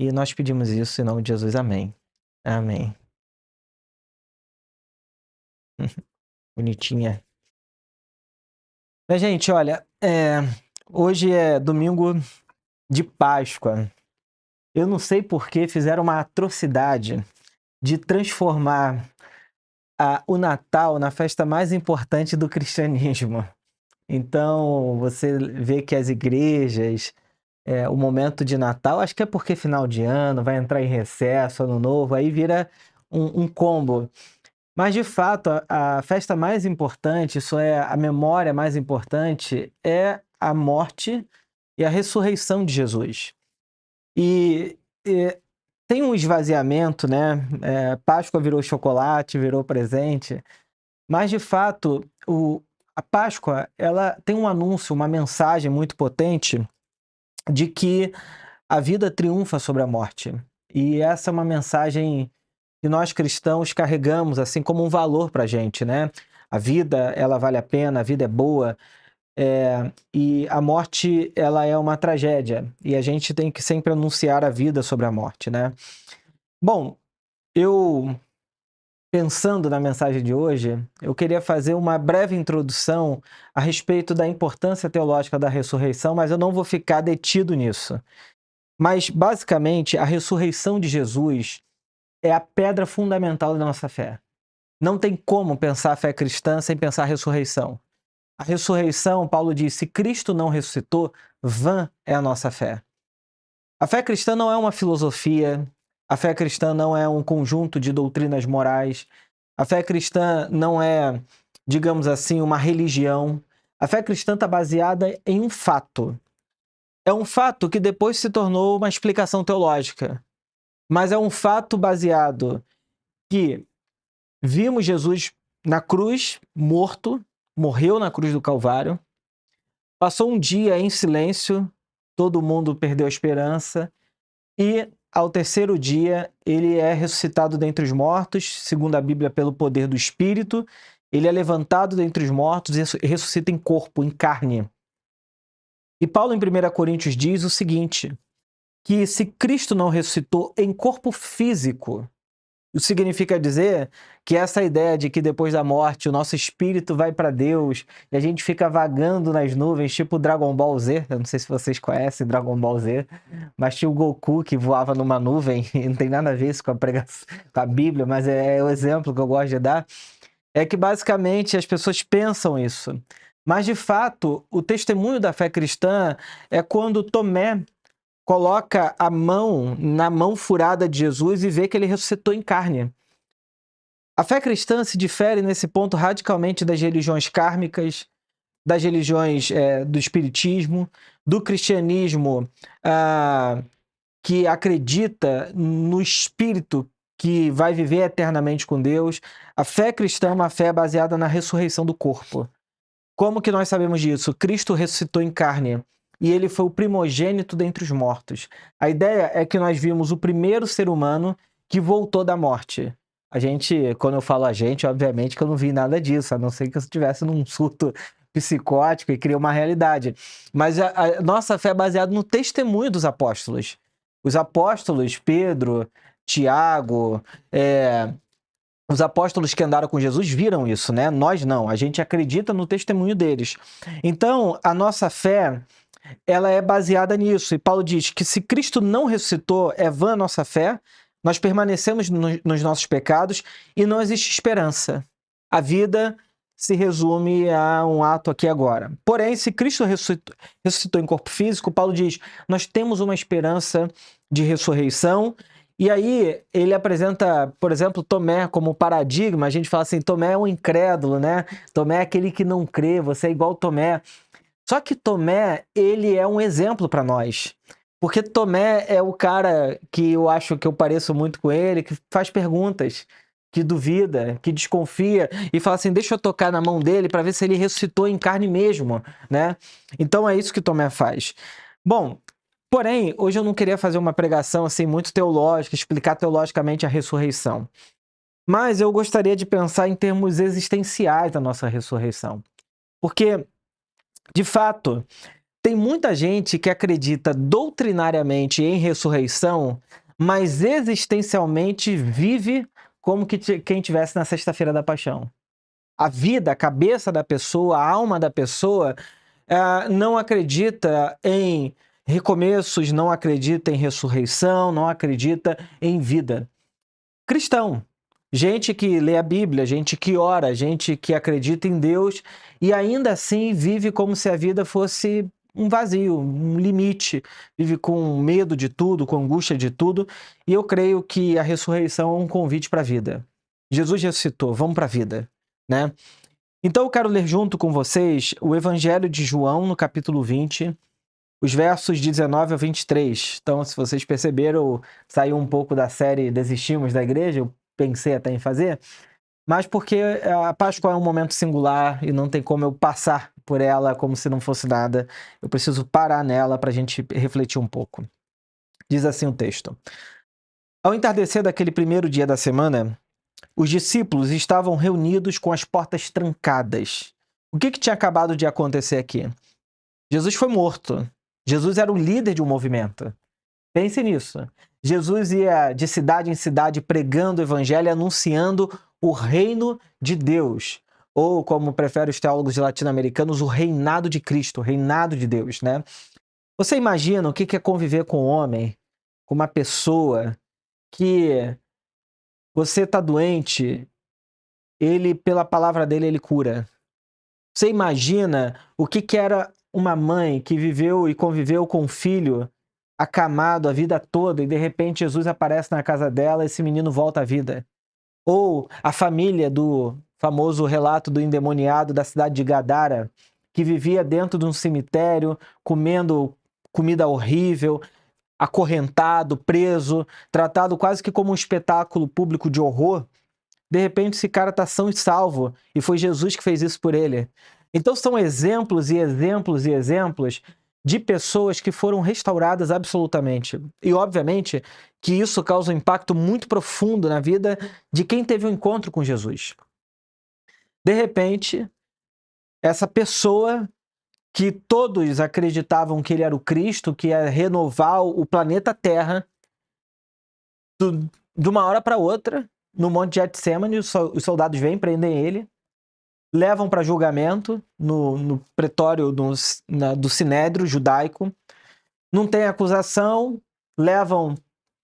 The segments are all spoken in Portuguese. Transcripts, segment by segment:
E nós pedimos isso em nome de Jesus. Amém. Amém. Bonitinha. Mas, gente, olha, hoje é domingo de Páscoa. Eu não sei por que fizeram uma atrocidade de transformar o Natal na festa mais importante do cristianismo. Então, você vê que as igrejas, o momento de Natal, acho que é porque final de ano, vai entrar em recesso, ano novo, aí vira um combo. Mas, de fato, a festa mais importante, isso é, a memória mais importante, é a morte e a ressurreição de Jesus. E tem um esvaziamento, né? Páscoa virou chocolate, virou presente, mas, de fato, a Páscoa, ela tem um anúncio, uma mensagem muito potente de que a vida triunfa sobre a morte. E essa é uma mensagem que nós cristãos carregamos assim como um valor para a gente, né? A vida, ela vale a pena, a vida é boa, e a morte, ela é uma tragédia. E a gente tem que sempre anunciar a vida sobre a morte, né? Bom, eu pensando na mensagem de hoje, eu queria fazer uma breve introdução a respeito da importância teológica da ressurreição, mas eu não vou ficar detido nisso. Mas, basicamente, a ressurreição de Jesus é a pedra fundamental da nossa fé. Não tem como pensar a fé cristã sem pensar a ressurreição. A ressurreição, Paulo diz, se Cristo não ressuscitou, vã é a nossa fé. A fé cristã não é uma filosofia, a fé cristã não é um conjunto de doutrinas morais, a fé cristã não é, digamos assim, uma religião. A fé cristã está baseada em um fato. É um fato que depois se tornou uma explicação teológica, mas é um fato baseado que vimos Jesus na cruz, morto, morreu na cruz do Calvário, passou um dia em silêncio, todo mundo perdeu a esperança, e ao terceiro dia ele é ressuscitado dentre os mortos, segundo a Bíblia, pelo poder do Espírito, ele é levantado dentre os mortos e ressuscita em corpo, em carne. E Paulo, em 1 Coríntios, diz o seguinte, que se Cristo não ressuscitou em corpo físico, isso significa dizer que essa ideia de que depois da morte o nosso espírito vai para Deus e a gente fica vagando nas nuvens, tipo Dragon Ball Z, eu não sei se vocês conhecem Dragon Ball Z, mas tinha o Goku que voava numa nuvem, e não tem nada a ver isso com com a Bíblia, mas é o exemplo que eu gosto de dar, é que basicamente as pessoas pensam isso. Mas, de fato, o testemunho da fé cristã é quando Tomé coloca a mão na mão furada de Jesus e vê que ele ressuscitou em carne. A fé cristã se difere nesse ponto radicalmente das religiões kármicas, das religiões do espiritismo, do cristianismo que acredita no espírito que vai viver eternamente com Deus. A fé cristã é uma fé baseada na ressurreição do corpo. Como que nós sabemos disso? Cristo ressuscitou em carne e ele foi o primogênito dentre os mortos. A ideia é que nós vimos o primeiro ser humano que voltou da morte. A gente, quando eu falo a gente, obviamente que eu não vi nada disso, a não ser que eu estivesse num surto psicótico e criei uma realidade. Mas a nossa fé é baseada no testemunho dos apóstolos. Os apóstolos, Pedro, Tiago, os apóstolos que andaram com Jesus viram isso, né? Nós não, a gente acredita no testemunho deles. Então, a nossa fé, ela é baseada nisso. E Paulo diz que se Cristo não ressuscitou, é vã a nossa fé, nós permanecemos nos nossos pecados e não existe esperança. A vida se resume a um ato aqui agora. Porém, se Cristo ressuscitou em corpo físico, Paulo diz, nós temos uma esperança de ressurreição. E aí ele apresenta, por exemplo, Tomé como paradigma. A gente fala assim, Tomé é um incrédulo, né? Tomé é aquele que não crê, você é igual Tomé. Só que Tomé, ele é um exemplo para nós. Porque Tomé é o cara que eu acho que eu pareço muito com ele, que faz perguntas, que duvida, que desconfia e fala assim, deixa eu tocar na mão dele para ver se ele ressuscitou em carne mesmo, né? Então é isso que Tomé faz. Bom, porém, hoje eu não queria fazer uma pregação assim muito teológica, explicar teologicamente a ressurreição. Mas eu gostaria de pensar em termos existenciais da nossa ressurreição. Porque, de fato, Tem muita gente que acredita doutrinariamente em ressurreição, mas existencialmente vive como quem estivesse na Sexta-feira da Paixão. A vida, a cabeça da pessoa, a alma da pessoa não acredita em recomeços, não acredita em ressurreição, não acredita em vida. Cristão, gente que lê a Bíblia, gente que ora, gente que acredita em Deus e ainda assim vive como se a vida fosse um vazio, um limite, vive com medo de tudo, com angústia de tudo, e eu creio que a ressurreição é um convite para a vida. Jesus ressuscitou, vamos para a vida, né? Então eu quero ler junto com vocês o Evangelho de João, no capítulo 20, os versos 19 a 23. Então, se vocês perceberam, saiu um pouco da série Desistimos da Igreja, eu pensei até em fazer, mas porque a Páscoa é um momento singular e não tem como eu passar por ela como se não fosse nada. Eu preciso parar nela para a gente refletir um pouco. Diz assim o texto. Ao entardecer daquele primeiro dia da semana, os discípulos estavam reunidos com as portas trancadas. O que tinha acabado de acontecer aqui? Jesus foi morto. Jesus era o líder de um movimento. Pense nisso. Jesus ia de cidade em cidade pregando o evangelho, anunciando o reino de Deus. Ou, como preferem os teólogos latino-americanos, o reinado de Cristo, o reinado de Deus, né? Você imagina o que é conviver com um homem, com uma pessoa que você está doente, ele, pela palavra dele, ele cura. Você imagina o que era uma mãe que viveu e conviveu com um filho acamado a vida toda e de repente Jesus aparece na casa dela e esse menino volta à vida. Ou a família do famoso relato do endemoniado da cidade de Gadara, que vivia dentro de um cemitério, comendo comida horrível, acorrentado, preso, tratado quase que como um espetáculo público de horror. De repente esse cara está são e salvo e foi Jesus que fez isso por ele. Então são exemplos e exemplos e exemplos de pessoas que foram restauradas absolutamente. E obviamente que isso causa um impacto muito profundo na vida de quem teve um encontro com Jesus. De repente, essa pessoa que todos acreditavam que ele era o Cristo, que ia renovar o planeta Terra, de uma hora para outra, no Monte Getsemane, os soldados vêm, prendem ele, levam para julgamento no pretório do Sinédrio judaico, não tem acusação, levam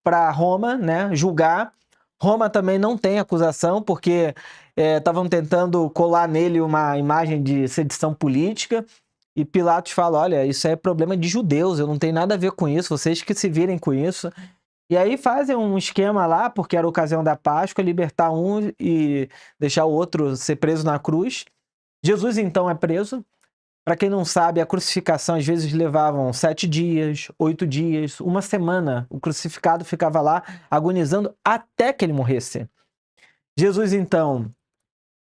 para Roma, né, julgar. Roma também não tem acusação, porque estavam tentando colar nele uma imagem de sedição política, e Pilatos fala, olha, isso é problema de judeus, eu não tenho nada a ver com isso, vocês que se virem com isso. E aí fazem um esquema lá, porque era a ocasião da Páscoa, libertar um e deixar o outro ser preso na cruz. Jesus, então, é preso. Para quem não sabe, a crucificação às vezes levavam 7 dias, 8 dias, uma semana. O crucificado ficava lá agonizando até que ele morresse. Jesus, então,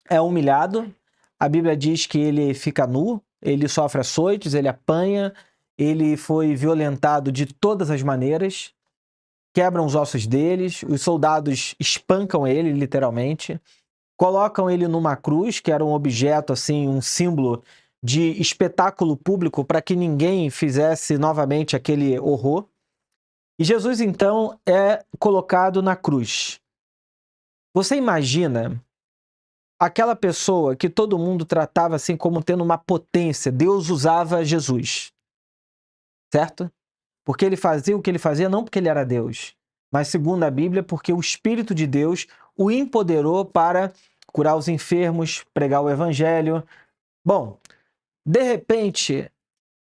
é humilhado. A Bíblia diz que ele fica nu, ele sofre açoites, ele apanha, ele foi violentado de todas as maneiras. Quebram os ossos deles, os soldados espancam ele, literalmente, colocam ele numa cruz, que era um objeto, assim, um símbolo de espetáculo público para que ninguém fizesse novamente aquele horror. E Jesus, então, é colocado na cruz. Você imagina aquela pessoa que todo mundo tratava assim como tendo uma potência, Deus usava Jesus, certo? Porque ele fazia o que ele fazia não porque ele era Deus, mas segundo a Bíblia, porque o Espírito de Deus o empoderou para curar os enfermos, pregar o evangelho. Bom, de repente,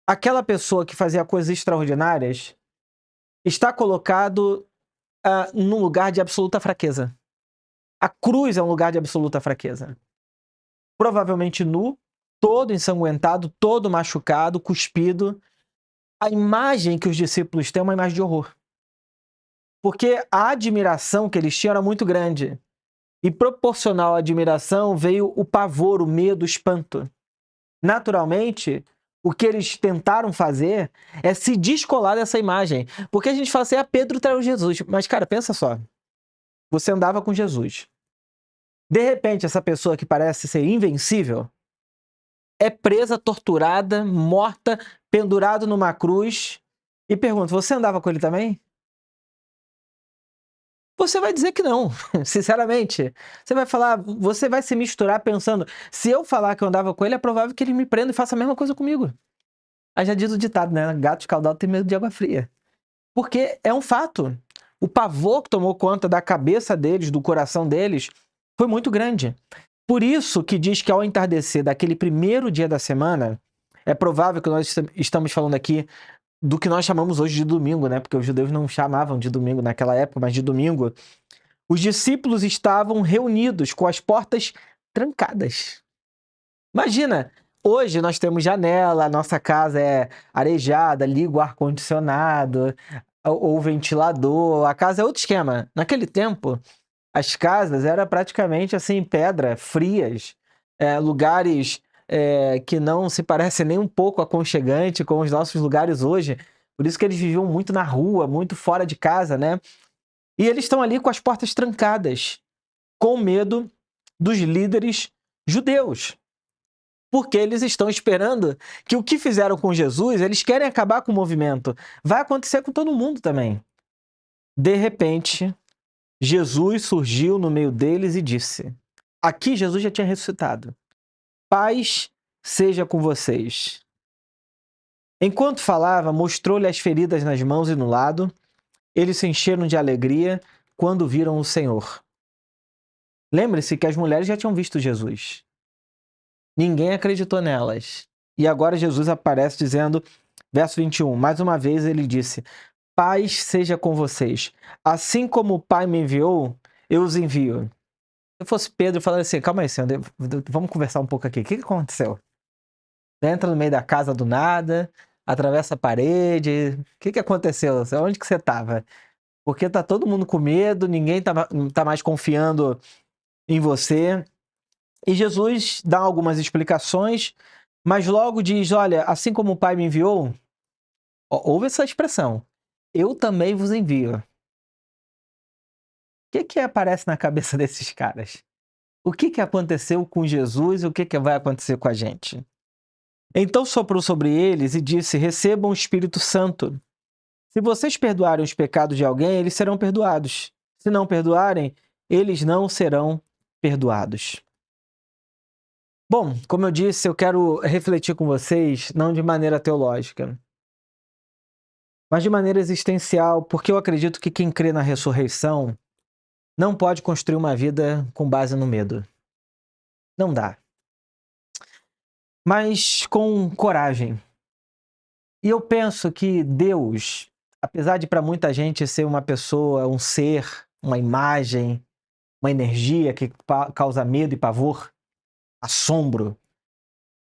aquela pessoa que fazia coisas extraordinárias está colocado num lugar de absoluta fraqueza. A cruz é um lugar de absoluta fraqueza. Provavelmente nu, todo ensanguentado, todo machucado, cuspido. A imagem que os discípulos têm é uma imagem de horror. Porque a admiração que eles tinham era muito grande. E proporcional à admiração veio o pavor, o medo, o espanto. Naturalmente, o que eles tentaram fazer é se descolar dessa imagem. Porque a gente fala assim, Pedro traiu Jesus. Mas, cara, pensa só. Você andava com Jesus. De repente, essa pessoa que parece ser invencível é presa, torturada, morta pendurado numa cruz, e pergunto, você andava com ele também? Você vai dizer que não, sinceramente. Você vai falar, você vai se misturar pensando, se eu falar que eu andava com ele, é provável que ele me prenda e faça a mesma coisa comigo. Aí já diz o ditado, né? Gato escaldado tem medo de água fria. Porque é um fato. O pavor que tomou conta da cabeça deles, do coração deles, foi muito grande. Por isso que diz que ao entardecer daquele primeiro dia da semana, é provável que nós estamos falando aqui do que nós chamamos hoje de domingo, né? Porque os judeus não chamavam de domingo naquela época, mas de domingo. Os discípulos estavam reunidos com as portas trancadas. Imagina, hoje nós temos janela, a nossa casa é arejada, liga o ar-condicionado, ou ventilador, a casa é outro esquema. Naquele tempo, as casas eram praticamente assim, pedra, frias, lugares que não se parecem nem um pouco aconchegante com os nossos lugares hoje. Por isso que eles viviam muito na rua, muito fora de casa, né? E eles estão ali com as portas trancadas, com medo dos líderes judeus. Porque eles estão esperando que o que fizeram com Jesus, eles querem acabar com o movimento. Vai acontecer com todo mundo também. De repente, Jesus surgiu no meio deles e disse: aqui Jesus já tinha ressuscitado. Paz seja com vocês. Enquanto falava, mostrou-lhe as feridas nas mãos e no lado. Eles se encheram de alegria quando viram o Senhor. Lembre-se que as mulheres já tinham visto Jesus. Ninguém acreditou nelas. E agora Jesus aparece dizendo, verso 21, mais uma vez ele disse: paz seja com vocês. Assim como o Pai me enviou, eu os envio. Se eu fosse Pedro, eu falaria assim: calma aí, Senhor, vamos conversar um pouco aqui. O que aconteceu? Você entra no meio da casa do nada, atravessa a parede. O que aconteceu? Onde que você estava? Porque tá todo mundo com medo, ninguém tá mais confiando em você. E Jesus dá algumas explicações, mas logo diz: olha, assim como o Pai me enviou, ouve essa expressão, eu também vos envio. O que aparece na cabeça desses caras? O que aconteceu com Jesus e o que vai acontecer com a gente? Então soprou sobre eles e disse: recebam o Espírito Santo. Se vocês perdoarem os pecados de alguém, eles serão perdoados. Se não perdoarem, eles não serão perdoados. Bom, como eu disse, eu quero refletir com vocês, não de maneira teológica, mas de maneira existencial, porque eu acredito que quem crê na ressurreição não pode construir uma vida com base no medo. Não dá. Mas com coragem. E eu penso que Deus, apesar de para muita gente ser uma pessoa, um ser, uma imagem, uma energia que causa medo e pavor, assombro,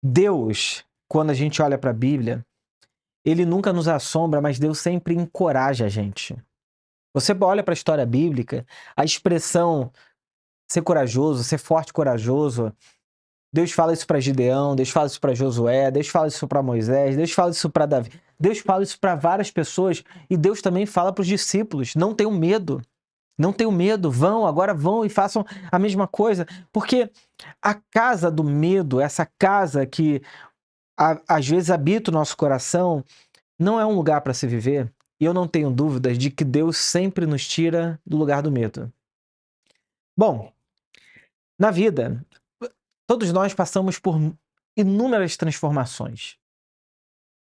Deus, quando a gente olha para a Bíblia, ele nunca nos assombra, mas Deus sempre encoraja a gente. Você olha para a história bíblica, a expressão ser corajoso, ser forte e corajoso, Deus fala isso para Gideão, Deus fala isso para Josué, Deus fala isso para Moisés, Deus fala isso para Davi, Deus fala isso para várias pessoas e Deus também fala para os discípulos: não tenham medo, não tenham medo, agora vão e façam a mesma coisa, porque a casa do medo, essa casa que às vezes habita o nosso coração, não é um lugar para se viver. E eu não tenho dúvidas de que Deus sempre nos tira do lugar do medo. Bom, na vida, todos nós passamos por inúmeras transformações.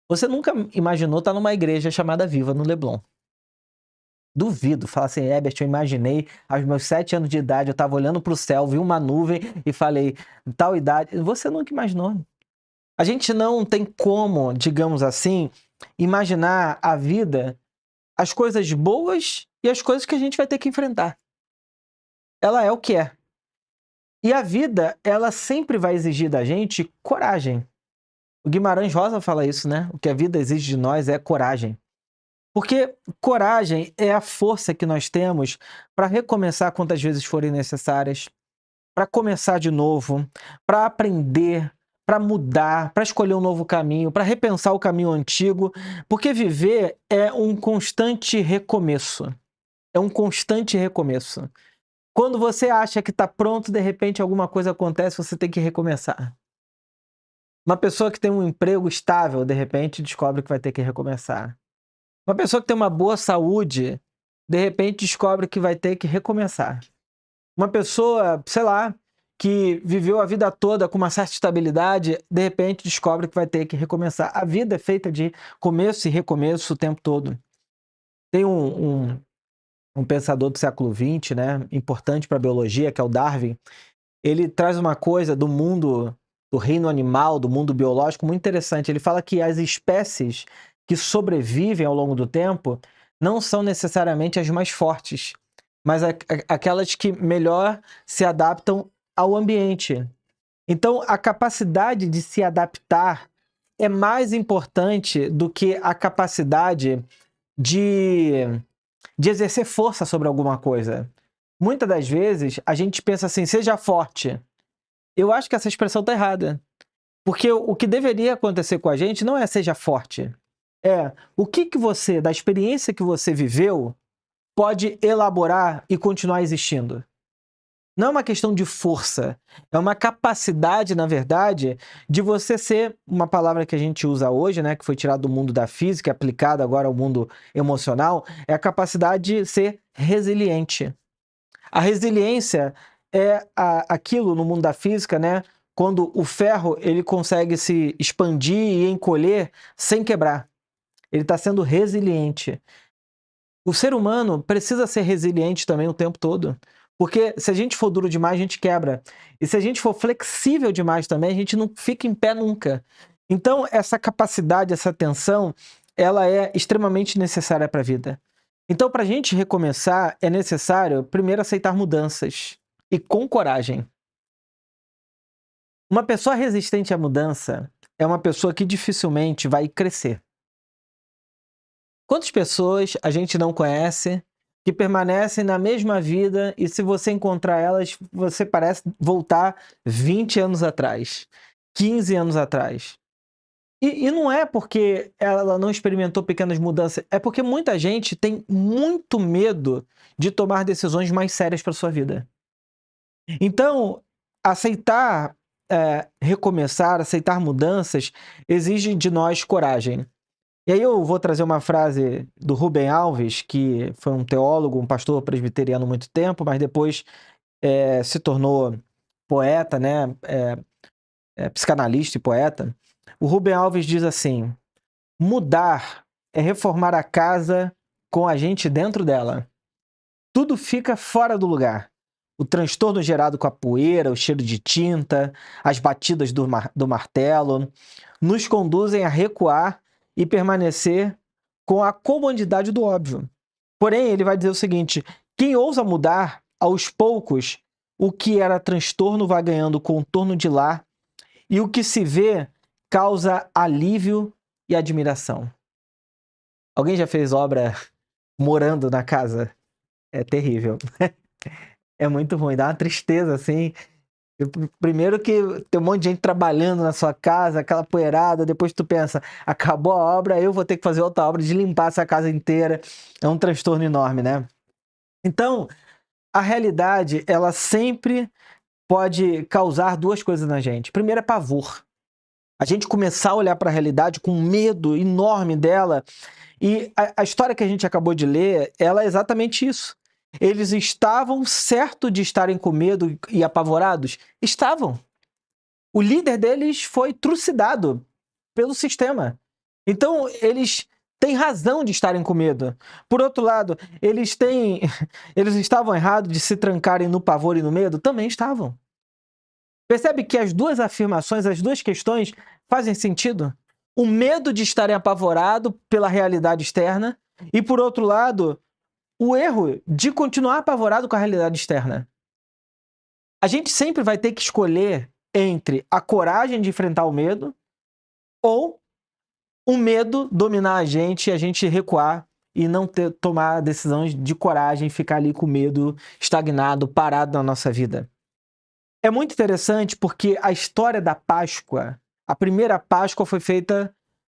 Você nunca imaginou estar numa igreja chamada Viva no Leblon. Duvido. Fala assim: Herbert, eu imaginei, aos meus 7 anos de idade, eu estava olhando para o céu, vi uma nuvem e falei, tal idade. Você nunca imaginou. A gente não tem como, digamos assim, imaginar a vida, as coisas boas e as coisas que a gente vai ter que enfrentar. Ela é o que é. E a vida, ela sempre vai exigir da gente coragem. O Guimarães Rosa fala isso, né? O que a vida exige de nós é coragem. Porque coragem é a força que nós temos para recomeçar quantas vezes forem necessárias, para começar de novo, para aprender, para mudar, para escolher um novo caminho, para repensar o caminho antigo, porque viver é um constante recomeço. É um constante recomeço. Quando você acha que está pronto, de repente alguma coisa acontece, você tem que recomeçar. Uma pessoa que tem um emprego estável, de repente, descobre que vai ter que recomeçar. Uma pessoa que tem uma boa saúde, de repente, descobre que vai ter que recomeçar. Uma pessoa, sei lá, que viveu a vida toda com uma certa estabilidade, de repente descobre que vai ter que recomeçar. A vida é feita de começo e recomeço o tempo todo. Tem um pensador do século XX, né, importante para a biologia, que é o Darwin. Ele traz uma coisa do mundo, do reino animal, do mundo biológico, muito interessante. Ele fala que as espécies que sobrevivem ao longo do tempo não são necessariamente as mais fortes, mas aquelas que melhor se adaptam ao ambiente. Então, a capacidade de se adaptar é mais importante do que a capacidade de, de exercer força sobre alguma coisa. Muitas das vezes, a gente pensa assim, seja forte. Eu acho que essa expressão está errada. Porque o que deveria acontecer com a gente não é seja forte. É o que você, da experiência que você viveu, pode elaborar e continuar existindo. Não é uma questão de força, é uma capacidade, na verdade, de você ser, uma palavra que a gente usa hoje, né, que foi tirada do mundo da física e aplicada agora ao mundo emocional, é a capacidade de ser resiliente. A resiliência é aquilo no mundo da física, né, quando o ferro ele consegue se expandir e encolher sem quebrar. Ele está sendo resiliente. O ser humano precisa ser resiliente também o tempo todo. Porque se a gente for duro demais, a gente quebra. E se a gente for flexível demais também, a gente não fica em pé nunca. Então, essa capacidade, essa atenção, ela é extremamente necessária para a vida. Então, para a gente recomeçar, é necessário primeiro aceitar mudanças. E com coragem. Uma pessoa resistente à mudança é uma pessoa que dificilmente vai crescer. Quantas pessoas a gente não conhece que permanecem na mesma vida e se você encontrar elas, você parece voltar 20 anos atrás, 15 anos atrás. E não é porque ela não experimentou pequenas mudanças, é porque muita gente tem muito medo de tomar decisões mais sérias para sua vida. Então, aceitar recomeçar, aceitar mudanças, exige de nós coragem. E aí eu vou trazer uma frase do Rubem Alves, que foi um teólogo, um pastor presbiteriano há muito tempo, mas depois se tornou poeta, né? Psicanalista e poeta. O Rubem Alves diz assim: mudar é reformar a casa com a gente dentro dela. Tudo fica fora do lugar. O transtorno gerado com a poeira, o cheiro de tinta, as batidas do martelo, nos conduzem a recuar e permanecer com a comodidade do óbvio. Porém, ele vai dizer o seguinte: quem ousa mudar, aos poucos, o que era transtorno vai ganhando contorno de lar e o que se vê causa alívio e admiração. Alguém já fez obra morando na casa? É terrível. É muito ruim, dá uma tristeza, assim. Primeiro que tem um monte de gente trabalhando na sua casa, aquela poeirada, depois tu pensa, acabou a obra, eu vou ter que fazer outra obra de limpar essa casa inteira. É um transtorno enorme, né? Então, a realidade, ela sempre pode causar duas coisas na gente. Primeiro é pavor. A gente começar a olhar para a realidade com medo enorme dela. E a história que a gente acabou de ler, ela é exatamente isso. Eles estavam certos de estarem com medo e apavorados? Estavam. O líder deles foi trucidado pelo sistema. Então, eles têm razão de estarem com medo. Por outro lado, eles estavam errados de se trancarem no pavor e no medo? Também estavam. Percebe que as duas afirmações, as duas questões fazem sentido? O medo de estarem apavorados pela realidade externa e, por outro lado, o erro de continuar apavorado com a realidade externa. A gente sempre vai ter que escolher entre a coragem de enfrentar o medo ou o medo dominar a gente e a gente recuar e não tomar decisões de coragem, ficar ali com medo, estagnado, parado na nossa vida. É muito interessante porque a história da Páscoa, a primeira Páscoa foi feita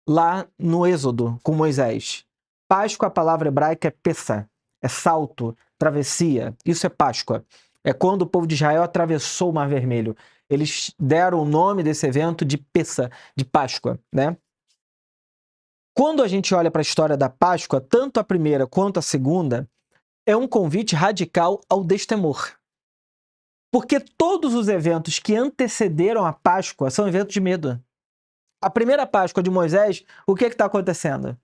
lá no Êxodo, com Moisés. Páscoa, a palavra hebraica é Pessah, é salto, travessia, isso é Páscoa. É quando o povo de Israel atravessou o Mar Vermelho. Eles deram o nome desse evento de Pessa, de Páscoa, né? Quando a gente olha para a história da Páscoa, tanto a primeira quanto a segunda, é um convite radical ao destemor. Porque todos os eventos que antecederam a Páscoa são eventos de medo. A primeira Páscoa de Moisés, o que está acontecendo?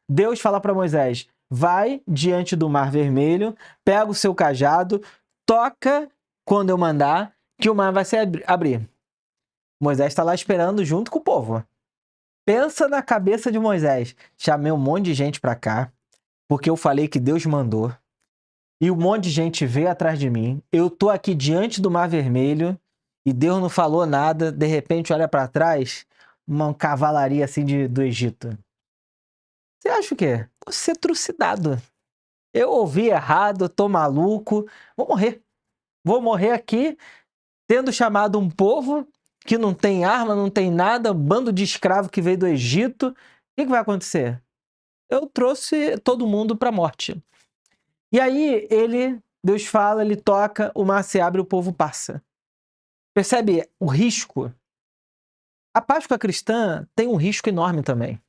Deus fala para Moisés, vai diante do Mar Vermelho, pega o seu cajado, toca quando eu mandar, que o mar vai se abrir. Moisés está lá esperando junto com o povo. Pensa na cabeça de Moisés. Chamei um monte de gente para cá, porque eu falei que Deus mandou. E um monte de gente veio atrás de mim. Eu tô aqui diante do Mar Vermelho e Deus não falou nada. De repente, olha para trás, uma cavalaria assim do Egito. Você acha o quê? Vou ser trucidado. Eu ouvi errado, tô maluco. Vou morrer. Vou morrer aqui, tendo chamado um povo que não tem arma, não tem nada, um bando de escravo que veio do Egito. O que vai acontecer? Eu trouxe todo mundo para a morte. E aí Deus fala, ele toca, o mar se abre, o povo passa. Percebe o risco? A Páscoa cristã tem um risco enorme também.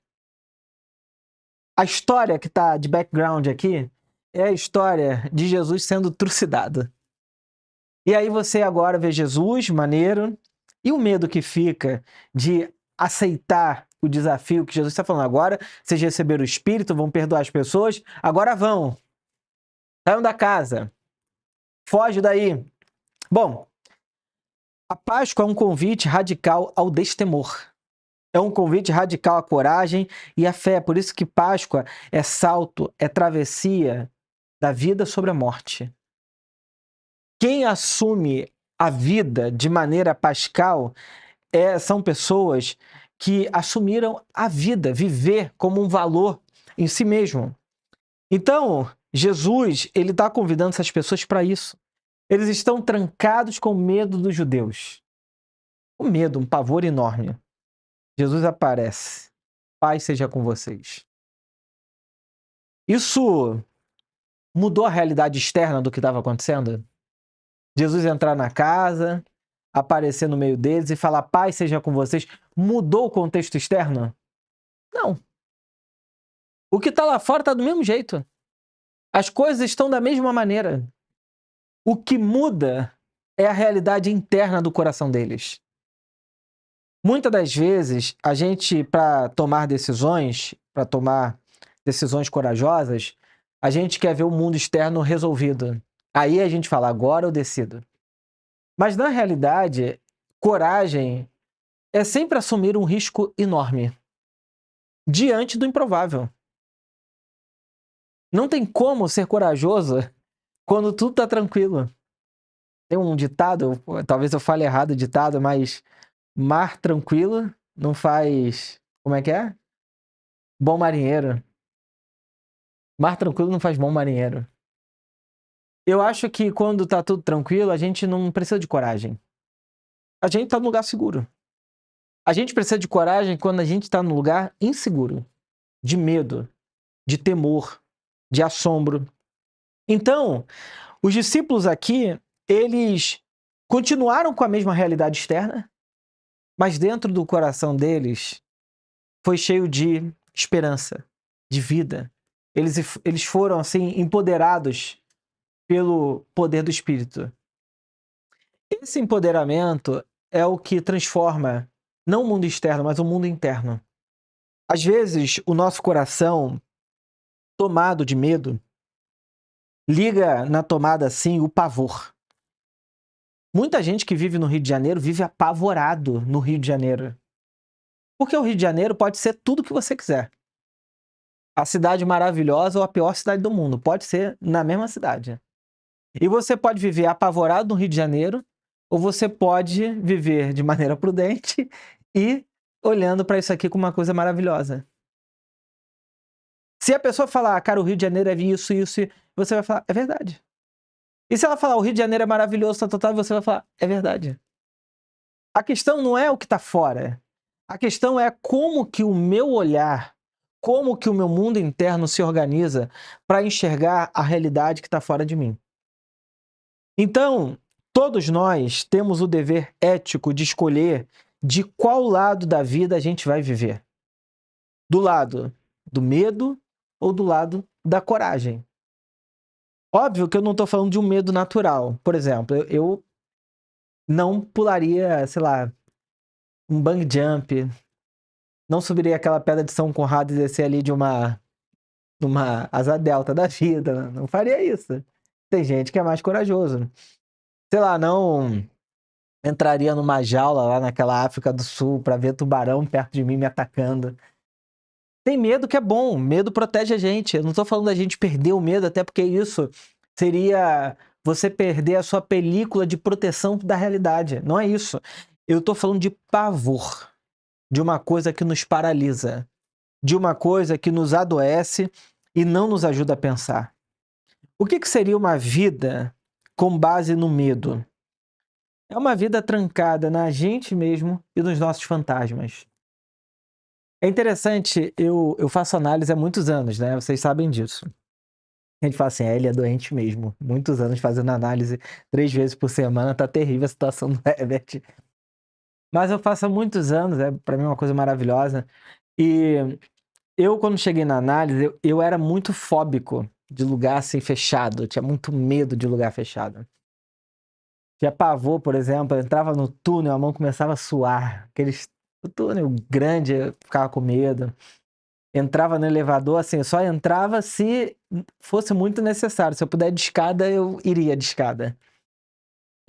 A história que está de background aqui é a história de Jesus sendo trucidado. E aí você agora vê Jesus, maneiro, e o medo que fica de aceitar o desafio que Jesus está falando. Agora vocês receberam o Espírito, vão perdoar as pessoas, agora vão. Saiam da casa. Foge daí. Bom, a Páscoa é um convite radical ao destemor. É um convite radical à coragem e à fé. Por isso que Páscoa é salto, é travessia da vida sobre a morte. Quem assume a vida de maneira pascal são pessoas que assumiram a vida, viver como um valor em si mesmo. Então, Jesus, ele está convidando essas pessoas para isso. Eles estão trancados com medo dos judeus. Um medo, um pavor enorme. Jesus aparece. Paz seja com vocês. Isso mudou a realidade externa do que estava acontecendo? Jesus entrar na casa, aparecer no meio deles e falar paz seja com vocês, mudou o contexto externo? Não. O que está lá fora está do mesmo jeito. As coisas estão da mesma maneira. O que muda é a realidade interna do coração deles. Muitas das vezes, a gente, para tomar decisões corajosas, a gente quer ver o mundo externo resolvido. Aí a gente fala, agora eu decido. Mas, na realidade, coragem é sempre assumir um risco enorme diante do improvável. Não tem como ser corajoso quando tudo está tranquilo. Tem um ditado, talvez eu fale errado o ditado, mas mar tranquilo não faz... Como é que é? Bom marinheiro. Mar tranquilo não faz bom marinheiro. Eu acho que quando tá tudo tranquilo, a gente não precisa de coragem. A gente tá no lugar seguro. A gente precisa de coragem quando a gente tá no lugar inseguro, de medo, de temor, de assombro. Então, os discípulos aqui, eles continuaram com a mesma realidade externa, mas dentro do coração deles foi cheio de esperança, de vida. Eles foram, assim, empoderados pelo poder do Espírito. Esse empoderamento é o que transforma não o mundo externo, mas o mundo interno. Às vezes, o nosso coração, tomado de medo, liga na tomada, assim, o pavor. Muita gente que vive no Rio de Janeiro vive apavorado no Rio de Janeiro. Porque o Rio de Janeiro pode ser tudo o que você quiser. A cidade maravilhosa ou a pior cidade do mundo. Pode ser na mesma cidade. E você pode viver apavorado no Rio de Janeiro, ou você pode viver de maneira prudente e olhando para isso aqui como uma coisa maravilhosa. Se a pessoa falar, cara, o Rio de Janeiro é isso, você vai falar, é verdade. E se ela falar, o Rio de Janeiro é maravilhoso, você vai falar, é verdade. A questão não é o que está fora. A questão é como que o meu olhar, como que o meu mundo interno se organiza para enxergar a realidade que está fora de mim. Então, Todos nós temos o dever ético de escolher de qual lado da vida a gente vai viver. Do lado do medo ou do lado da coragem. Óbvio que eu não estou falando de um medo natural. Por exemplo, eu não pularia, sei lá, um bungee jump, não subiria aquela pedra de São Conrado e descer ali de uma asa delta da vida. Não faria isso. Tem gente que é mais corajoso. Sei lá, não entraria numa jaula lá naquela África do Sul para ver tubarão perto de mim me atacando. Tem medo que é bom, medo protege a gente. Eu não tô falando da gente perder o medo, até porque isso seria você perder a sua película de proteção da realidade. Não é isso. Eu tô falando de pavor, de uma coisa que nos paralisa, de uma coisa que nos adoece e não nos ajuda a pensar. O que seria uma vida com base no medo? É uma vida trancada na gente mesmo e nos nossos fantasmas. É interessante, eu faço análise há muitos anos, né? Vocês sabem disso. A gente fala assim, ele é doente mesmo. Muitos anos fazendo análise 3 vezes por semana, tá terrível a situação do Herbert. Mas eu faço há muitos anos, é para mim uma coisa maravilhosa. E eu, quando cheguei na análise, eu era muito fóbico de lugar assim fechado. Eu tinha muito medo de lugar fechado. Tinha pavor, por exemplo, eu entrava no túnel, a mão começava a suar. O túnel grande, eu ficava com medo. Entrava no elevador, assim, eu só entrava se fosse muito necessário. Se eu puder de escada, eu iria de escada.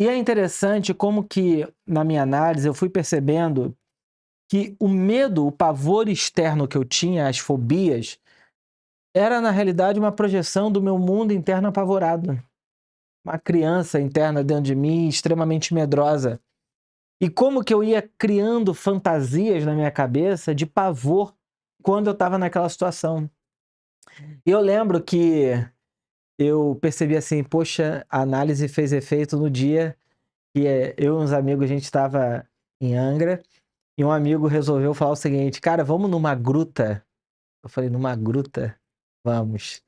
E é interessante como que, na minha análise, eu fui percebendo que o medo, o pavor externo que eu tinha, as fobias, era, na realidade, uma projeção do meu mundo interno apavorado. Uma criança interna dentro de mim, extremamente medrosa. E como que eu ia criando fantasias na minha cabeça de pavor quando eu estava naquela situação. E eu lembro que eu percebi assim, poxa, a análise fez efeito no dia que eu e uns amigos, a gente estava em Angra, e um amigo resolveu falar o seguinte, cara, vamos numa gruta? Eu falei, numa gruta? Vamos.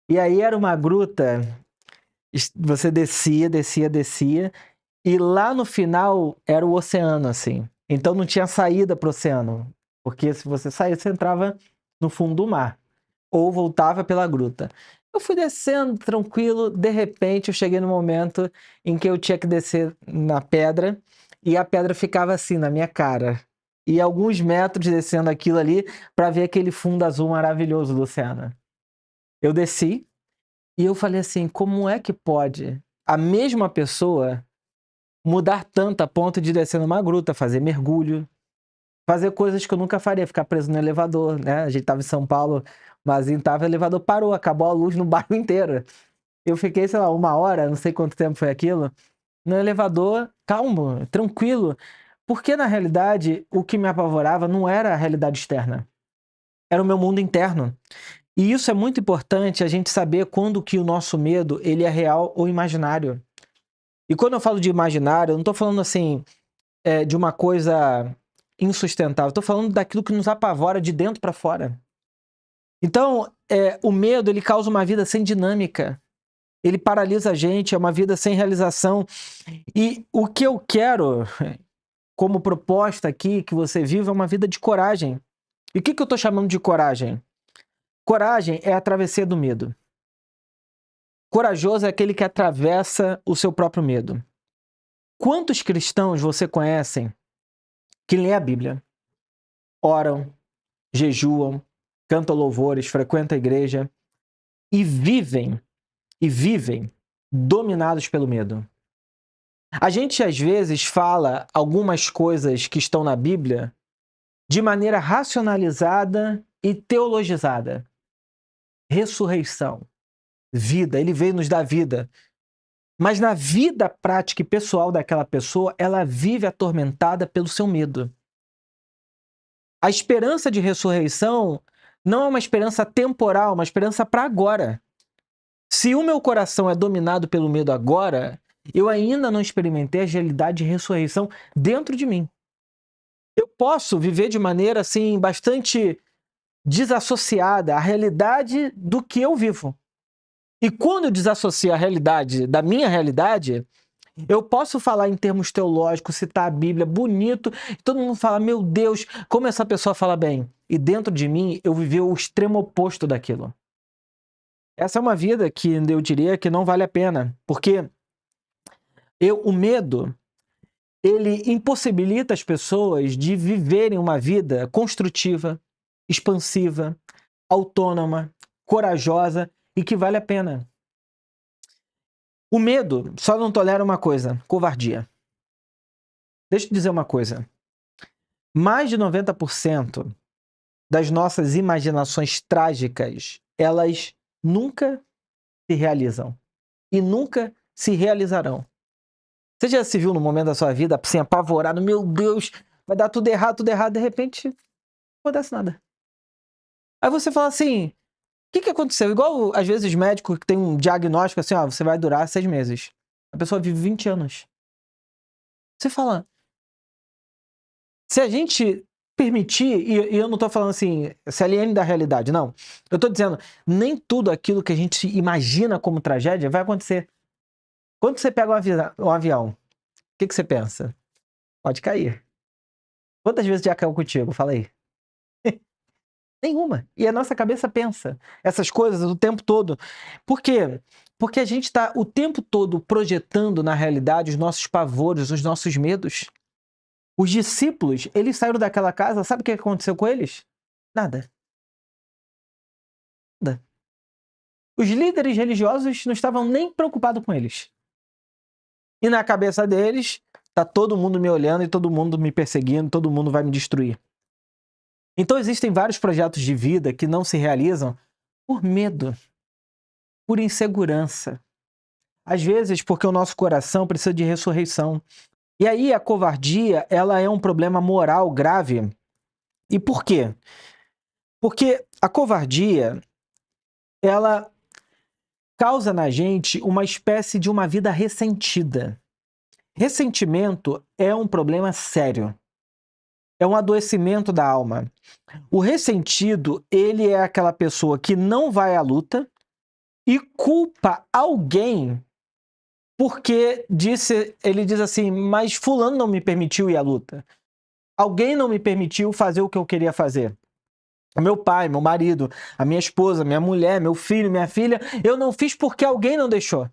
E aí era uma gruta, você descia, e lá no final era o oceano, assim. Então não tinha saída para o oceano, porque se você saísse, você entrava no fundo do mar, ou voltava pela gruta. Eu fui descendo tranquilo, de repente eu cheguei no momento em que eu tinha que descer na pedra, e a pedra ficava assim na minha cara. E alguns metros descendo aquilo ali para ver aquele fundo azul maravilhoso do oceano. Eu desci e eu falei assim, como é que pode a mesma pessoa mudar tanto a ponto de descer numa gruta, fazer mergulho, fazer coisas que eu nunca faria, ficar preso no elevador, né? A gente tava em São Paulo, mas o elevador parou, acabou a luz no bairro inteiro. Eu fiquei, sei lá, 1 hora, não sei quanto tempo foi aquilo, no elevador, calmo, tranquilo, porque na realidade o que me apavorava não era a realidade externa, era o meu mundo interno. E isso é muito importante a gente saber quando que o nosso medo ele é real ou imaginário. E quando eu falo de imaginário, eu não estou falando assim de uma coisa insustentável. Estou falando daquilo que nos apavora de dentro para fora. Então, o medo ele causa uma vida sem dinâmica. Ele paralisa a gente, é uma vida sem realização. E o que eu quero, como proposta aqui, que você viva, é uma vida de coragem. E o que eu estou chamando de coragem? Coragem é a travessia do medo. Corajoso é aquele que atravessa o seu próprio medo. Quantos cristãos você conhece que lê a Bíblia, oram, jejuam, cantam louvores, frequentam a igreja e vivem dominados pelo medo? A gente às vezes fala algumas coisas que estão na Bíblia de maneira racionalizada e teologizada. Ressurreição, vida, ele veio nos dar vida. Mas na vida prática e pessoal daquela pessoa, ela vive atormentada pelo seu medo. A esperança de ressurreição não é uma esperança temporal, uma esperança para agora. Se o meu coração é dominado pelo medo agora, eu ainda não experimentei a realidade de ressurreição dentro de mim. Eu posso viver de maneira assim bastante desassociada à realidade do que eu vivo. E quando eu desassocio a realidade da minha realidade, Eu posso falar em termos teológicos, citar a Bíblia, bonito, e todo mundo fala, meu Deus, como essa pessoa fala bem. E dentro de mim, eu vivi o extremo oposto daquilo. Essa é uma vida que eu diria que não vale a pena, porque o medo, ele impossibilita as pessoas de viverem uma vida construtiva, expansiva, autônoma, corajosa e que vale a pena. O medo só não tolera uma coisa: covardia. Deixa eu te dizer uma coisa. Mais de 90% das nossas imaginações trágicas, elas nunca se realizam e nunca se realizarão. Você já se viu no momento da sua vida assim, apavorado, meu Deus, vai dar tudo errado, de repente não acontece nada. Aí você fala assim, o que aconteceu? Igual, às vezes, médico que tem um diagnóstico assim, ó, você vai durar 6 meses. A pessoa vive 20 anos. Você fala, se a gente permitir, e eu não tô falando assim, se aliene da realidade, não. Eu tô dizendo, nem tudo aquilo que a gente imagina como tragédia vai acontecer. Quando você pega um avião, o que você pensa? Pode cair. Quantas vezes já caiu contigo? Fala aí. Nenhuma. E a nossa cabeça pensa essas coisas o tempo todo. Por quê? Porque a gente está o tempo todo projetando na realidade os nossos pavores, os nossos medos. Os discípulos, eles saíram daquela casa, sabe o que aconteceu com eles? Nada. Nada. Os líderes religiosos não estavam nem preocupados com eles. E na cabeça deles, tá todo mundo me olhando e todo mundo me perseguindo, todo mundo vai me destruir. Então existem vários projetos de vida que não se realizam por medo, por insegurança. Às vezes porque o nosso coração precisa de ressurreição. E aí a covardia, ela é um problema moral grave. E por quê? Porque a covardia, ela causa na gente uma espécie de uma vida ressentida. Ressentimento é um problema sério. É um adoecimento da alma. O ressentido, ele é aquela pessoa que não vai à luta e culpa alguém porque ele diz assim, mas fulano não me permitiu ir à luta. Alguém não me permitiu fazer o que eu queria fazer. Meu pai, meu marido, a minha esposa, minha mulher, meu filho, minha filha, eu não fiz porque alguém não deixou.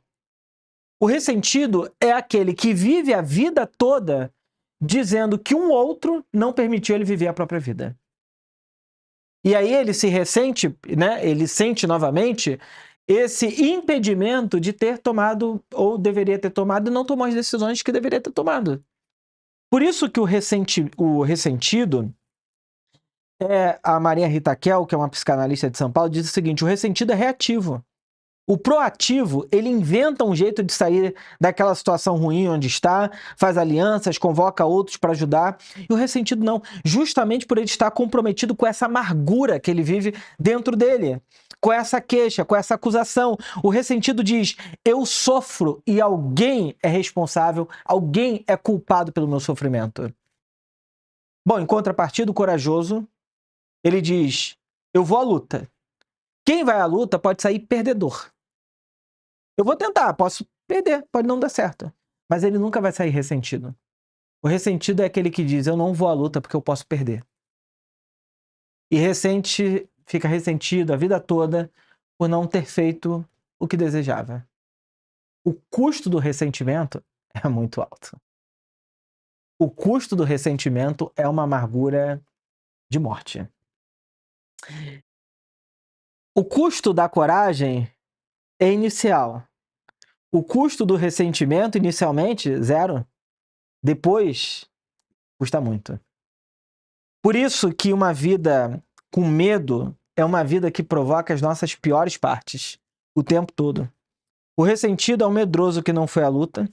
O ressentido é aquele que vive a vida toda dizendo que um outro não permitiu ele viver a própria vida. E aí ele se ressente, né? Ele sente novamente esse impedimento de ter tomado, ou deveria ter tomado, e não tomou as decisões que deveria ter tomado. Por isso que o ressentido, a Maria Rita Kell, que é uma psicanalista de São Paulo, diz o seguinte: o ressentido é reativo. O proativo, ele inventa um jeito de sair daquela situação ruim onde está, faz alianças, convoca outros para ajudar. E o ressentido não, justamente por ele estar comprometido com essa amargura que ele vive dentro dele, com essa queixa, com essa acusação. O ressentido diz: eu sofro e alguém é responsável, alguém é culpado pelo meu sofrimento. Bom, em contrapartida, o corajoso, ele diz: eu vou à luta. Quem vai à luta pode sair perdedor. Eu vou tentar, posso perder, pode não dar certo. Mas ele nunca vai sair ressentido. O ressentido é aquele que diz: eu não vou à luta porque eu posso perder. E fica ressentido a vida toda por não ter feito o que desejava. O custo do ressentimento é muito alto. O custo do ressentimento é uma amargura de morte. O custo da coragem é inicial. O custo do ressentimento, inicialmente, 0. Depois, custa muito. Por isso que uma vida com medo é uma vida que provoca as nossas piores partes, o tempo todo. O ressentido é um medroso que não foi à luta,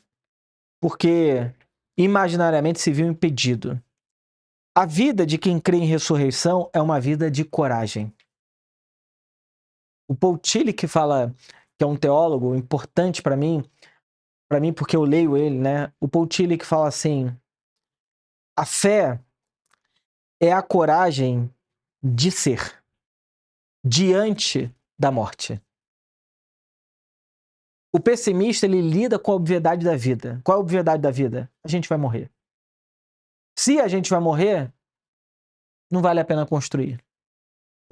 porque imaginariamente se viu impedido. A vida de quem crê em ressurreição é uma vida de coragem. O Paul Tillich que fala, que é um teólogo importante para mim porque eu leio ele, né? O Paul Tillich fala assim: a fé é a coragem de ser diante da morte. O pessimista, ele lida com a obviedade da vida. Qual é a obviedade da vida? A gente vai morrer. Se a gente vai morrer, não vale a pena construir.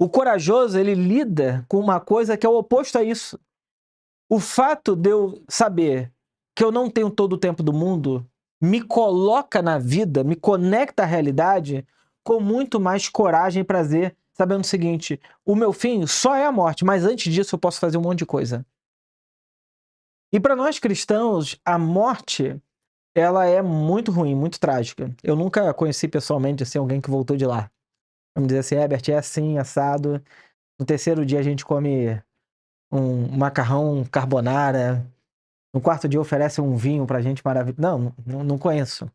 O corajoso, ele lida com uma coisa que é o oposto a isso. O fato de eu saber que eu não tenho todo o tempo do mundo me coloca na vida, me conecta à realidade com muito mais coragem e prazer, sabendo o seguinte: o meu fim só é a morte, mas antes disso eu posso fazer um monte de coisa. E para nós cristãos, a morte, ela é muito ruim, muito trágica. Eu nunca conheci pessoalmente assim, alguém que voltou de lá. Vamos dizer assim, Herbert, é assim, assado. No terceiro dia a gente come um macarrão carbonara. No quarto dia oferece um vinho pra gente maravilhoso. Não conheço.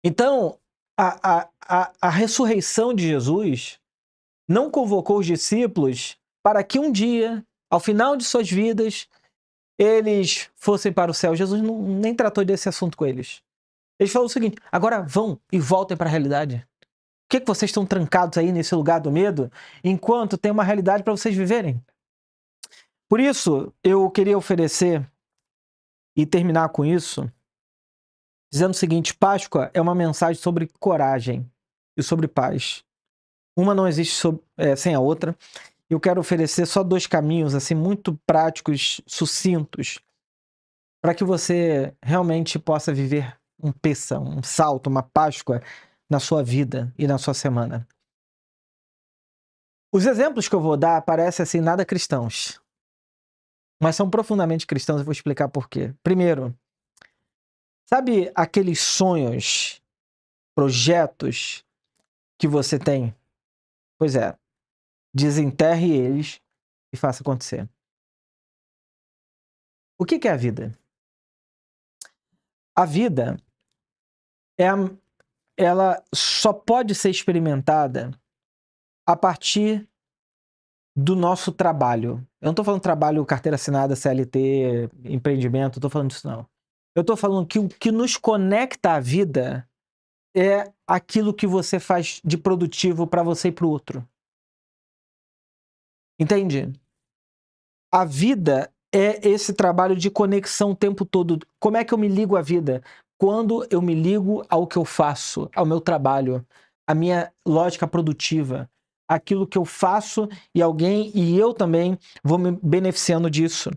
Então, a ressurreição de Jesus não convocou os discípulos para que um dia, ao final de suas vidas, eles fossem para o céu. Jesus nem tratou desse assunto com eles. Ele falou o seguinte: agora vão e voltem para a realidade. Por que vocês estão trancados aí nesse lugar do medo, enquanto tem uma realidade para vocês viverem? Por isso, eu queria oferecer e terminar com isso, dizendo o seguinte: Páscoa é uma mensagem sobre coragem e sobre paz. Uma não existe sem a outra. Eu quero oferecer só 2 caminhos assim muito práticos, sucintos, para que você realmente possa viver um Pêssah, um salto, uma Páscoa na sua vida e na sua semana. Os exemplos que eu vou dar parecem assim nada cristãos, mas são profundamente cristãos e vou explicar por quê. Primeiro, sabe aqueles sonhos, projetos que você tem? Pois é, desenterre eles e faça acontecer. O que é a vida? A vida, ela só pode ser experimentada a partir do nosso trabalho. Eu não estou falando trabalho, carteira assinada, CLT, empreendimento, não estou falando disso não. Eu estou falando que o que nos conecta à vida é aquilo que você faz de produtivo para você e para o outro. Entende? A vida é esse trabalho de conexão o tempo todo. Como é que eu me ligo à vida? Quando eu me ligo ao que eu faço, ao meu trabalho, à minha lógica produtiva, aquilo que eu faço e eu também vou me beneficiando disso.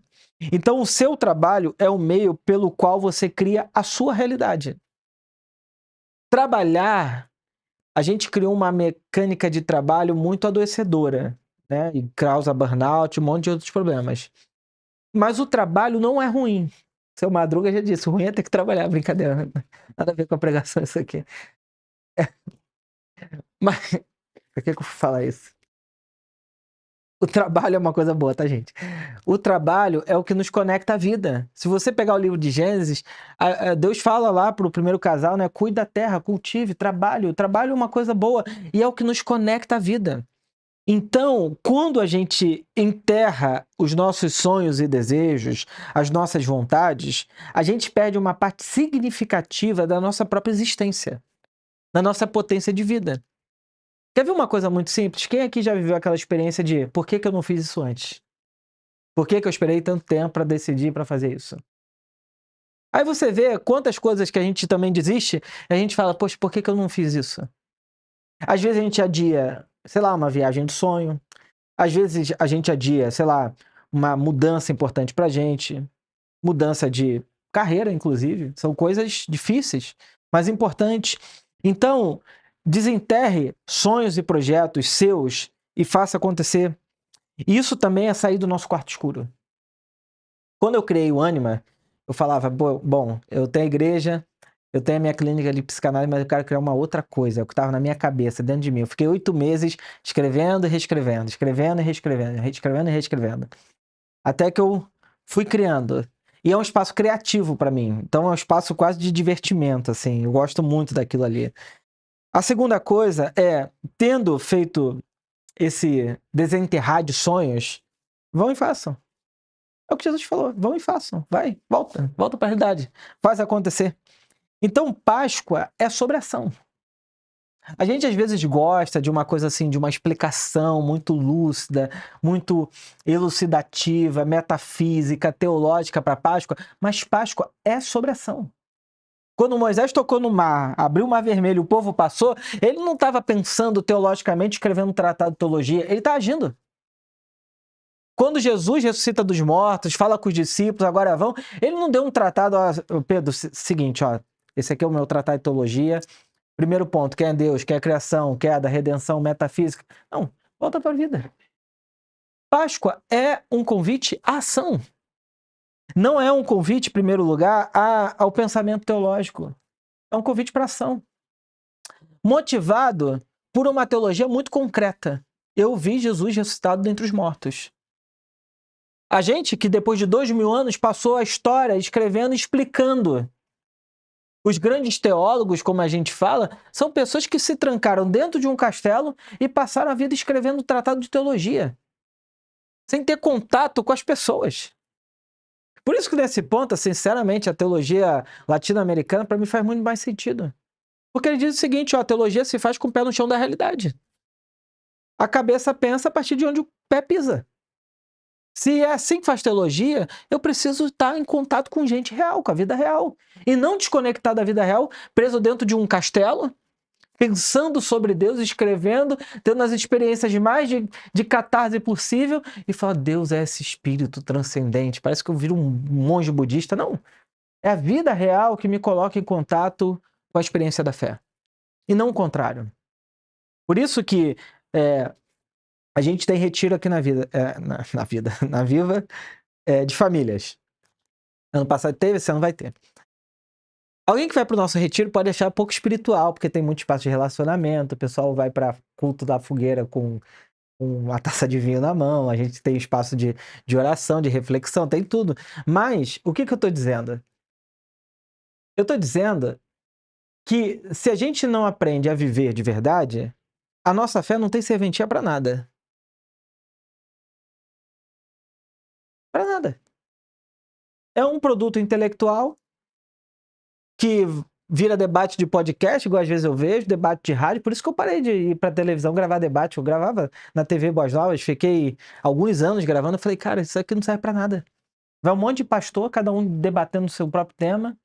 Então, o seu trabalho é o meio pelo qual você cria a sua realidade. Trabalhar, a gente criou uma mecânica de trabalho muito adoecedora, né? E causa burnout, um monte de outros problemas. Mas o trabalho não é ruim. Seu Madruga já disse, o ruim é ter que trabalhar, brincadeira. Nada a ver com a pregação isso aqui. Mas, por que eu fui falar isso? O trabalho é uma coisa boa, tá, gente? O trabalho é o que nos conecta à vida. Se você pegar o livro de Gênesis, Deus fala lá pro primeiro casal, né? Cuide da terra, cultive, trabalho. O trabalho é uma coisa boa e é o que nos conecta à vida. Então, quando a gente enterra os nossos sonhos e desejos, as nossas vontades, a gente perde uma parte significativa da nossa própria existência, da nossa potência de vida. Quer ver uma coisa muito simples? Quem aqui já viveu aquela experiência de por que eu não fiz isso antes? Por que eu esperei tanto tempo para decidir para fazer isso? Aí você vê quantas coisas que a gente também desiste, e a gente fala, poxa, por que eu não fiz isso? Às vezes a gente adia, sei lá, uma viagem de sonho. Às vezes a gente adia, sei lá, uma mudança importante pra gente, mudança de carreira, inclusive. São coisas difíceis, mas importantes. Então, desenterre sonhos e projetos seus e faça acontecer. Isso também é sair do nosso quarto escuro. Quando eu criei o Anima, eu falava, bom, eu tenho a igreja, eu tenho a minha clínica de psicanálise, mas eu quero criar uma outra coisa, é o que estava na minha cabeça, dentro de mim. Eu fiquei 8 meses escrevendo e reescrevendo, escrevendo e reescrevendo, escrevendo e reescrevendo. Até que eu fui criando. E é um espaço criativo para mim. Então é um espaço quase de divertimento, assim. Eu gosto muito daquilo ali. A segunda coisa é, tendo feito esse desenterrar de sonhos, vão e façam. É o que Jesus falou, vão e façam. Vai, volta para a realidade. Faz acontecer. Então, Páscoa é sobre ação. A gente às vezes gosta de uma coisa assim, de uma explicação muito lúcida, muito elucidativa, metafísica, teológica para Páscoa, mas Páscoa é sobre ação. Quando Moisés tocou no mar, abriu o mar vermelho, o povo passou, ele não estava pensando teologicamente, escrevendo um tratado de teologia, ele está agindo. Quando Jesus ressuscita dos mortos, fala com os discípulos, agora vão, ele não deu um tratado, ó, Pedro, seguinte, ó, esse aqui é o meu tratado de teologia. Primeiro ponto, quem é Deus, quem é a criação, queda, redenção, metafísica. Não, volta para a vida. Páscoa é um convite à ação. Não é um convite, em primeiro lugar, ao pensamento teológico. É um convite para ação. Motivado por uma teologia muito concreta. Eu vi Jesus ressuscitado dentre os mortos. A gente que depois de 2000 anos passou a história escrevendo e explicando. Os grandes teólogos, como a gente fala, são pessoas que se trancaram dentro de um castelo e passaram a vida escrevendo um tratado de teologia, sem ter contato com as pessoas. Por isso que nesse ponto, sinceramente, a teologia latino-americana para mim faz muito mais sentido. Porque ele diz o seguinte, ó, a teologia se faz com o pé no chão da realidade. A cabeça pensa a partir de onde o pé pisa. Se é assim que faz teologia, eu preciso estar em contato com gente real, com a vida real. E não desconectar da vida real, preso dentro de um castelo, pensando sobre Deus, escrevendo, tendo as experiências mais de catarse possível, e falar, Deus é esse espírito transcendente. Parece que eu viro um monge budista. Não. É a vida real que me coloca em contato com a experiência da fé. E não o contrário. Por isso que a gente tem retiro aqui na vida, na Viva, de famílias. Ano passado teve, esse ano vai ter. Alguém que vai para o nosso retiro pode achar pouco espiritual, porque tem muito espaço de relacionamento, o pessoal vai para culto da fogueira com uma taça de vinho na mão, a gente tem espaço de oração, de reflexão, tem tudo. Mas, o que eu estou dizendo? Eu estou dizendo que se a gente não aprende a viver de verdade, a nossa fé não tem serventia para nada. Para nada. É um produto intelectual que vira debate de podcast, igual às vezes eu vejo, debate de rádio, por isso que eu parei de ir pra televisão gravar debate. Eu gravava na TV Boas Novas, fiquei alguns anos gravando, eu falei, cara, isso aqui não serve pra nada. Vai um monte de pastor, cada um debatendo o seu próprio tema.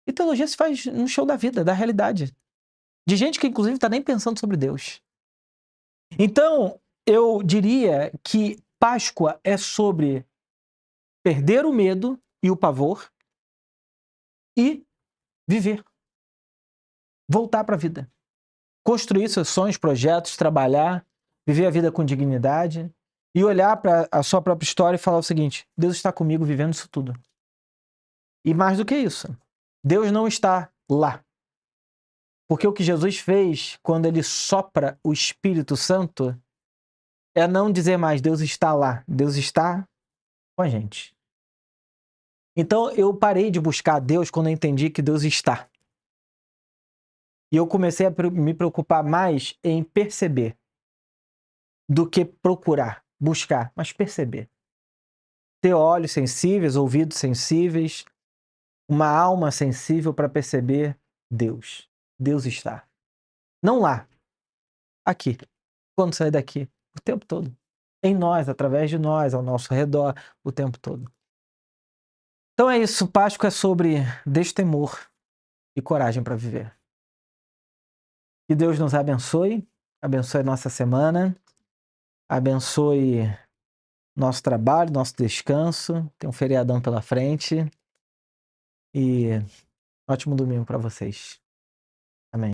E teologia se faz no show da vida, da realidade. De gente que, inclusive, tá nem pensando sobre Deus. Então, eu diria que Páscoa é sobre perder o medo e o pavor e viver. Voltar para a vida. Construir seus sonhos, projetos, trabalhar, viver a vida com dignidade e olhar para a sua própria história e falar o seguinte, Deus está comigo vivendo isso tudo. E mais do que isso, Deus não está lá. Porque o que Jesus fez quando ele sopra o Espírito Santo é não dizer mais Deus está lá, Deus está com a gente. Então eu parei de buscar Deus quando eu entendi que Deus está. E eu comecei a me preocupar mais em perceber do que procurar, buscar, mas perceber. Ter olhos sensíveis, ouvidos sensíveis, uma alma sensível para perceber Deus. Deus está. Não lá, aqui. Quando sair daqui, o tempo todo. Em nós, através de nós, ao nosso redor, o tempo todo. Então é isso, Páscoa é sobre destemor e coragem para viver. Que Deus nos abençoe a nossa semana, abençoe nosso trabalho, nosso descanso. Tem um feriadão pela frente. E ótimo domingo para vocês.